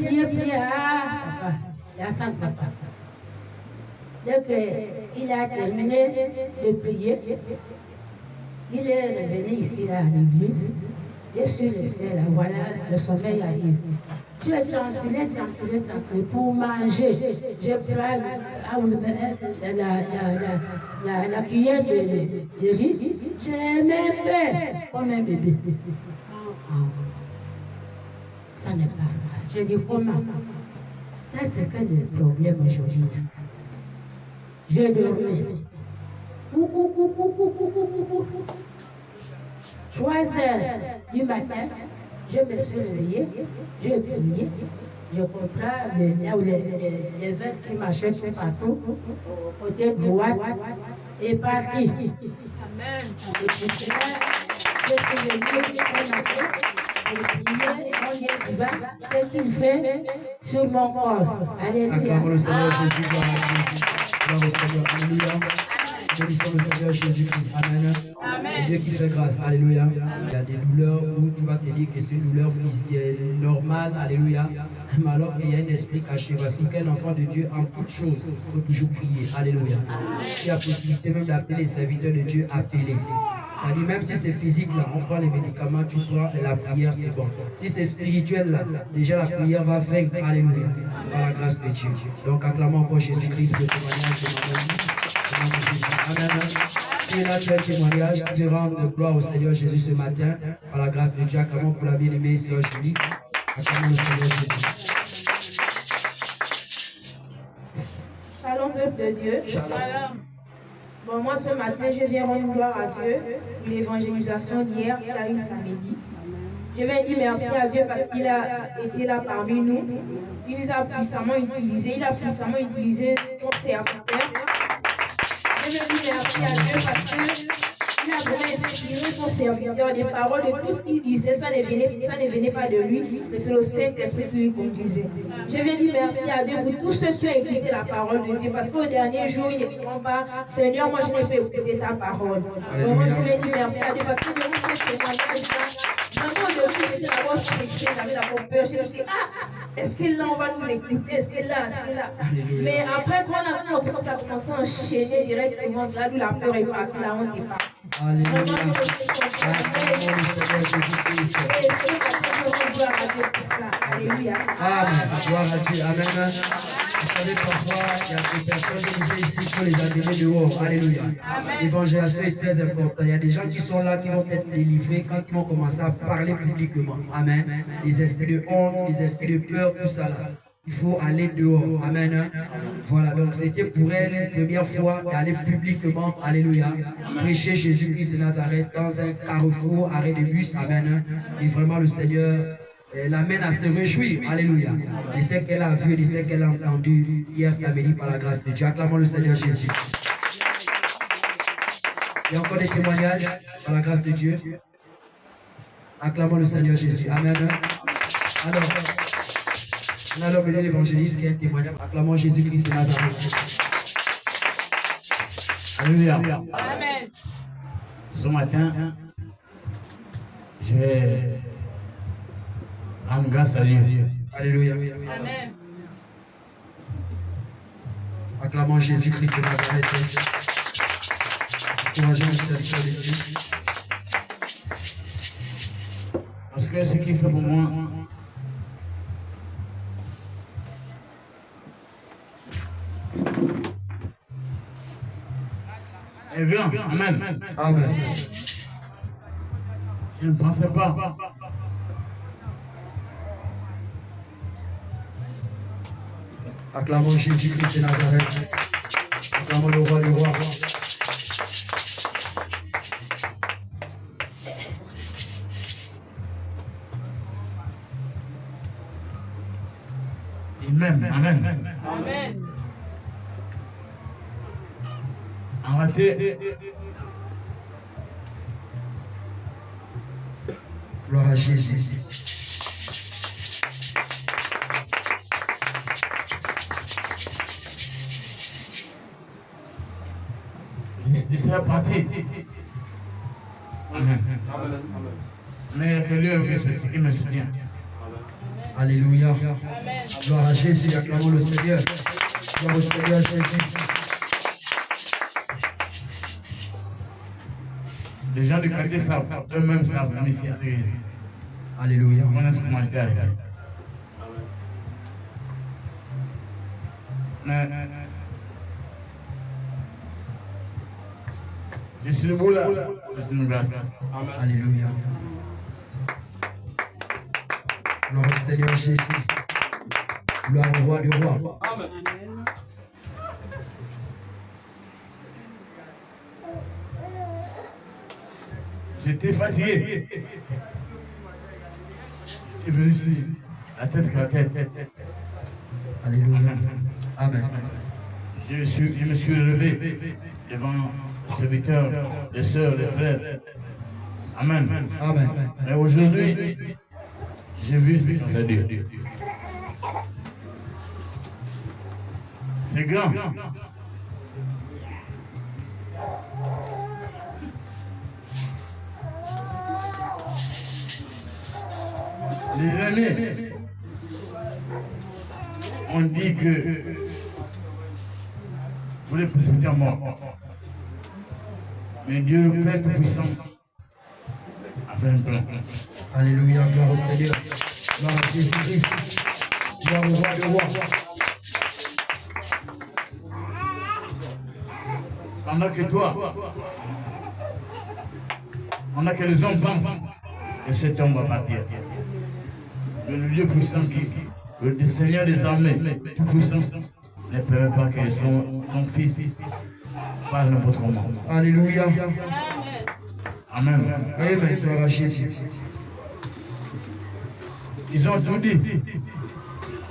prié, il y a 100 papa. Dès qu'il a terminé de prier, il est revenu ici à l'église. Je suis resté là, voilà, le sommeil arrive. Tu es tranquille pour manger. Je prends la cuillère de riz. J'ai même fait comme un bébé. Ça n'est pas vrai. Je dis comment? Ça, c'est que le problème aujourd'hui. Je dormais. 3 heures du matin, je me suis réveillée, j'ai prié, je comprends les verres qui marchaient tout partout, côté droit, et parti. Amen. Et pour cela, je suis venu un matin, et prier, on y va, ce qu'il fait sur mon corps. Alléluia. Acclamons le Seigneur Jésus, gloire à Dieu. Gloire au Seigneur, alléluia. Bénissons le Seigneur Jésus-Christ. Amen. C'est Dieu qui fait grâce. Alléluia. Il y a des douleurs où tu vas te dire que c'est une douleur physique normale. Alléluia. Mais alors qu'il y a un esprit caché. Parce qu'un enfant de Dieu, en toutes choses, peut toujours prier. Alléluia. Il y a possibilité même d'appeler les serviteurs de Dieu appelés. C'est-à-dire, même si c'est physique, là, on prend les médicaments, tu prends et la prière, c'est bon. Si c'est spirituel, là, déjà la prière va vaincre. Alléluia. Par la grâce de Dieu. Donc, acclamons encore Jésus-Christ pour le témoignage de mon ami. Amen. Tu es là, tu as un témoignage. Tu rends gloire au Seigneur Jésus ce matin. Par la grâce de Dieu, acclamons pour la bien-aimée sœur Julie. Acclamons le Seigneur Jésus. Shalom, peuple de Dieu. Shalom. Bon, moi, ce matin, je viens rendre gloire à Dieu pour l'évangélisation d'hier qui a eu samedi. Je vais dire merci à Dieu parce qu'il a été là parmi nous. Il nous a puissamment utilisés. Il a puissamment utilisé son serviteur. Je vais dire merci à Dieu parce qu'il a vraiment inspiré son serviteur. Des paroles de tout ce qu'il disait, ça ne venait pas de lui, mais c'est le Saint-Esprit qui lui conduisait. Je vais dire merci à Dieu pour tous ceux qui ont écouté la parole de Dieu. Parce qu'au dernier jour, ils ne diront pas, Seigneur, moi je n'ai pas écouté ta parole. Donc moi je vais dire merci à Dieu parce que de nous, ce témoignage-là, vraiment, au début, j'étais d'abord stressée, j'avais d'abord peur. Je me suis dit, est-ce que là, on va nous écouter? Est-ce que là? Mais après, quand on a commencé à enchaîner directement, là où la peur est partie, la honte est partie. Alléluia. Alléluia. Amen. Gloire à Dieu. Amen. Vous savez, parfois, il y a des personnes qui nous ici, il faut les amener dehors. Alléluia. L'évangélisation est très importante. Il y a des gens qui sont là, qui vont être délivrés quand ils vont commencer à parler publiquement. Amen. Les esprits de honte, les esprits de peur, tout ça là. Il faut aller dehors. Amen. Voilà, donc c'était pour elle une première fois d'aller publiquement, alléluia, prêcher Jésus-Christ de Nazareth dans un carrefour, arrêt de bus. Amen. Et vraiment le Seigneur l'amène à se réjouir. Alléluia. Et ce qu'elle a vu, et ce qu'elle a entendu hier samedi par la grâce de Dieu. Acclamons le Seigneur Jésus. Il y a encore des témoignages par la grâce de Dieu. Acclamons le Seigneur Jésus. Amen. Alors, on a l'homme de l'évangéliste qui a un témoignage. Acclamons Jésus-Christ de Nazareth. Alléluia. Amen. Ce matin, je vais rendre grâce à Dieu. Alléluia. Amen. Acclamons Jésus-Christ de Nazareth. Encourageons le serviteur de Dieu. Parce que ce qu'il fait pour moi, est grand. Amen. Amen. Je ne pensais pas. Acclamons Jésus-Christ de Nazareth. Acclamons le roi du roi. Amen. Amen. Amen. Arrêtez. Gloire à Jésus. C'est parti. Amen. Mais il y a que Dieu qui me soutient. Alléluia. Gloire à Jésus, acclamons le Seigneur. Gloire au Seigneur Jésus. Les gens du quartier savent, eux-mêmes savent, même ici à l'église. Alléluia. On a ce comment j'étais arrivé. Je suis debout là, c'est une grâce. Alléluia. Gloire au Seigneur Jésus. Gloire au roi du roi. Amen. J'étais fatigué. J'étais venu ici, la tête que la tête. Alléluia. Amen. Je me suis levé devant le serviteur, les sœurs, les frères. Amen. Amen. Mais aujourd'hui, j'ai vu ce que ça Dieu. C'est grand. Les amis, on dit que vous les précipitez à mort. Mais Dieu le Père Tout-Puissant a fait un plan. Alléluia. Gloire au Seigneur. Gloire à Jésus-Christ. Gloire au roi du roi. Pendant que toi, pendant que les hommes pensent que cet homme va partir. Mais le Dieu puissant le Seigneur des armées, tout puissant, ne permet pas que son fils parle n'importe comment. Alléluia. Amen. Amen. Gloire à Jésus. Ils ont tout dit.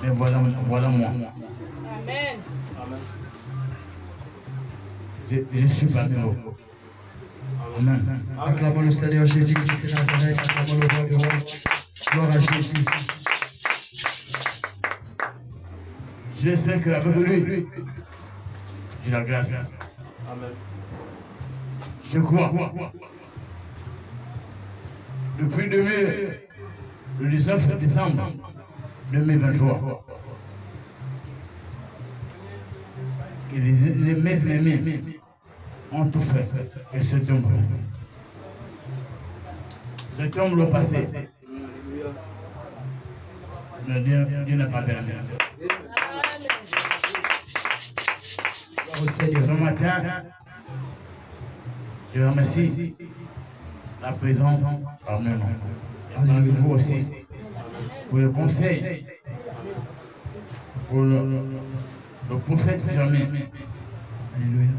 Mais voilà moi. Amen. Je suis parmi vous. Amen. Acclamons le Seigneur Jésus-Christ de Nazareth. Acclamons le roi du roi. Gloire à Jésus. Je sais qu'avec lui, j'ai la grâce. Amen. Je crois. Depuis le 19 décembre 2023, que mes ennemis ont tout fait et cet homme passe. Cet homme l'a passé. Mais Dieu n'a pas permis. Au Seigneur. Ce matin, je remercie sa présence parmi nous. Et parmi vous aussi. Pour le conseil, pour le prophète jamais. Alléluia.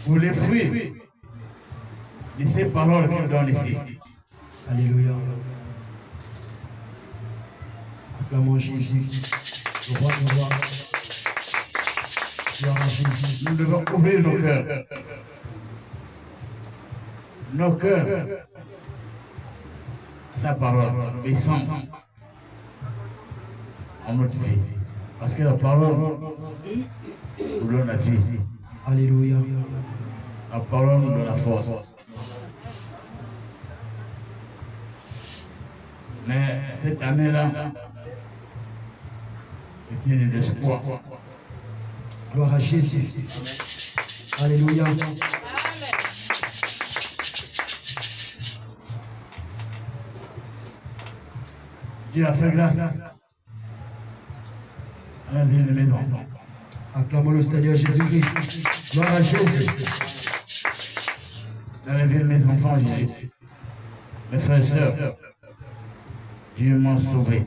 Pour les fruits de ces paroles qu'il donne ici. Alléluia. Acclamons Jésus, le roi du roi. Gloire à Jésus. Nous devons ouvrir nos cœurs. Nos cœurs. Sa parole et sans en notre vie. Parce que la parole nous donne la vie. Alléluia. La parole nous donne la force. Mais cette année-là, c'était une espoir. Gloire à Jésus. Alléluia. Dieu a fait grâce à la vie de mes enfants. Acclamons le Seigneur Jésus-Christ. Gloire à Jésus. Dans la vie de mes enfants, Jésus. Mes frères et sœurs, Dieu m'a sauvé.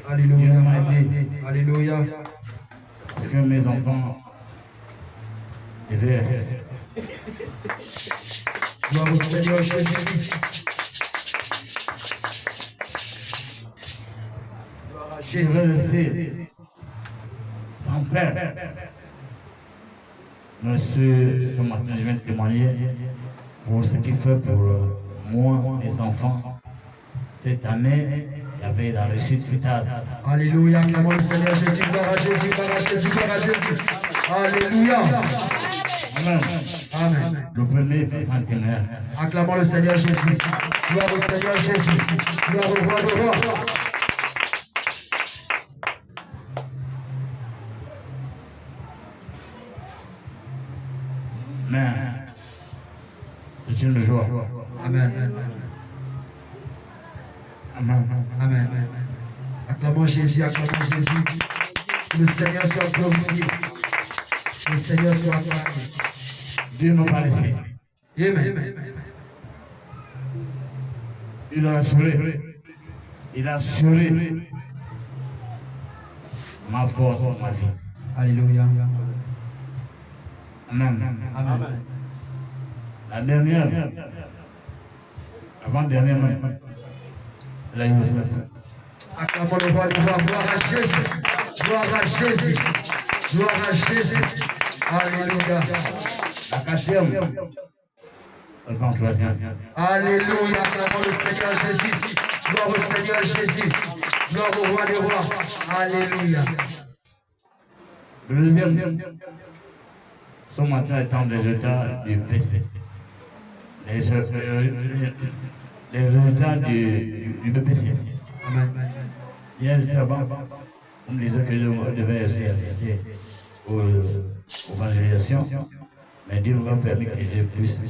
Alléluia. Dieu m'a aidé. Alléluia. Parce que mes enfants devaient rester. Gloire au Seigneur Jésus-Christ. Gloire à Je Jésus. vais rester sans père. Mais ce matin, je viens de témoigner pour ce qu'il fait pour moi, mes enfants. Cette année, il y avait la réussite totale. Alléluia. Acclamons le Seigneur Jésus. Gloire à Jésus. Gloire à Jésus. Gloire à Jésus. Alléluia. Amen. Amen. Le premier centenaire. Acclamons le Seigneur Jésus. Gloire au Seigneur Jésus. Gloire au roi des rois. Mais c'est une joie. Amen. Amen. Amen. Acclamons Jésus, acclamons Jésus. Que le Seigneur soit glorifié. Que le Seigneur soit acclamé. Dieu n'a pas laissé. Amen. Il a assuré. Il a assuré ma force, ma vie. Alléluia. Amen. Amen. La dernière, avant-dernière même, elle a eu le stress. Acclamons le roi du roi. Gloire à Jésus. Gloire à Jésus. Gloire à Jésus. Alléluia. La quatrième, elle prend troisième. Alléluia. Acclamons le Seigneur Jésus. Gloire au Seigneur Jésus. Gloire au roi des rois. Alléluia. Le deuxième, ce matin est en résultat du PC. Les résultats du BPC. Amen. Hier, j'étais là-bas. On me disait que je devais aussi assister aux évangélisations. Mais Dieu m'a permis que je puisse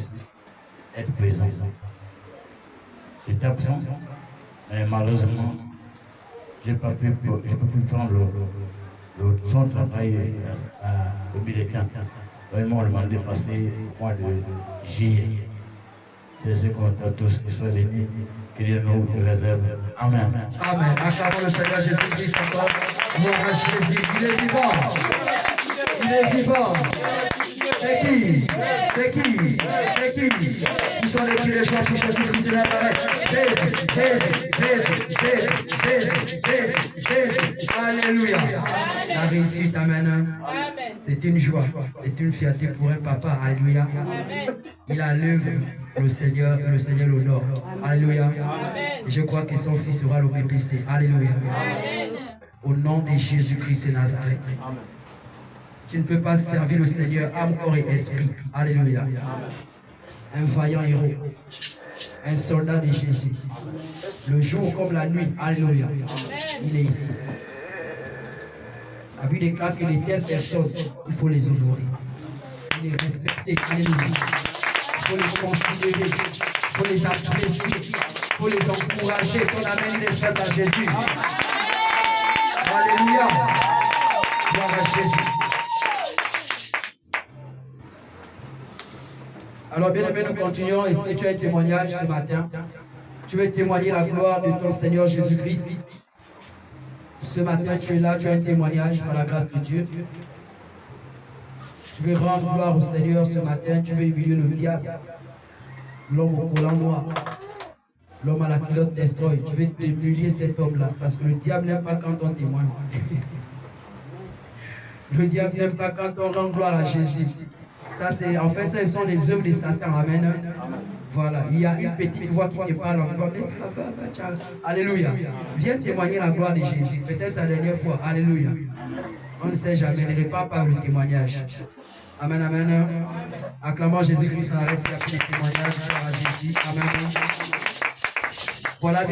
être présent. J'étais absent, mais malheureusement, je n'ai pas pu prendre son travail au bulletin. Ils m'ont demandé de passer au mois de juillet. C'est ce qu'on a tous qui soient venus, que Dieu nous réserve. Amen. Amen. Acclamons le Seigneur Jésus-Christ encore. Gloire à Jésus. Il est vivant. Il est vivant. C'est qui? C'est qui? C'est qui? Qui sont les qui les gens qui Jésus-Christ de Nazareth? Jésus. Alléluia. La réussite, amen. C'est une joie, c'est une fierté pour un papa. Alléluia. Il a l'œuvre, le Seigneur l'honore. Alléluia. Et je crois que son fils sera le PPC. Alléluia. Au nom de Jésus-Christ de Nazareth. Tu ne peux pas servir le Seigneur, âme, corps et esprit. Alléluia. Un vaillant héros. Un soldat de Jésus. Le jour comme la nuit. Alléluia. Il est ici. La Bible déclare que les telles personnes, il faut les honorer. Il les respecter. Alléluia. Il faut les considérer. Il faut les apprécier. Il faut les encourager. Il faut amener les frères à Jésus. Alléluia. Gloire à Jésus. Alors, bien aimé, nous continuons. Est-ce que tu as un témoignage ce matin? Tu veux témoigner la gloire de ton Seigneur Jésus-Christ? Ce matin, tu es là, tu as un témoignage par la grâce de Dieu. Tu veux rendre gloire au Seigneur ce matin, tu veux humilier le diable, l'homme au collant noir, l'homme à la culotte destroy. Tu veux humilier cet homme-là, parce que le diable n'aime pas quand on témoigne. Le diable n'aime pas quand on rend gloire à Jésus. Ça, c'est, en fait, ce sont les œuvres de Satan. Amen. Voilà, il y a une petite voix qui te parle encore. Alléluia. Viens témoigner la gloire de Jésus. Peut-être c'est la dernière fois. Alléluia. On ne sait jamais. Ne répare pas le témoignage. Amen, amen. Acclamons Jésus-Christ en arrêt. S'il y a plus de témoignages à Jésus. Amen. Voilà.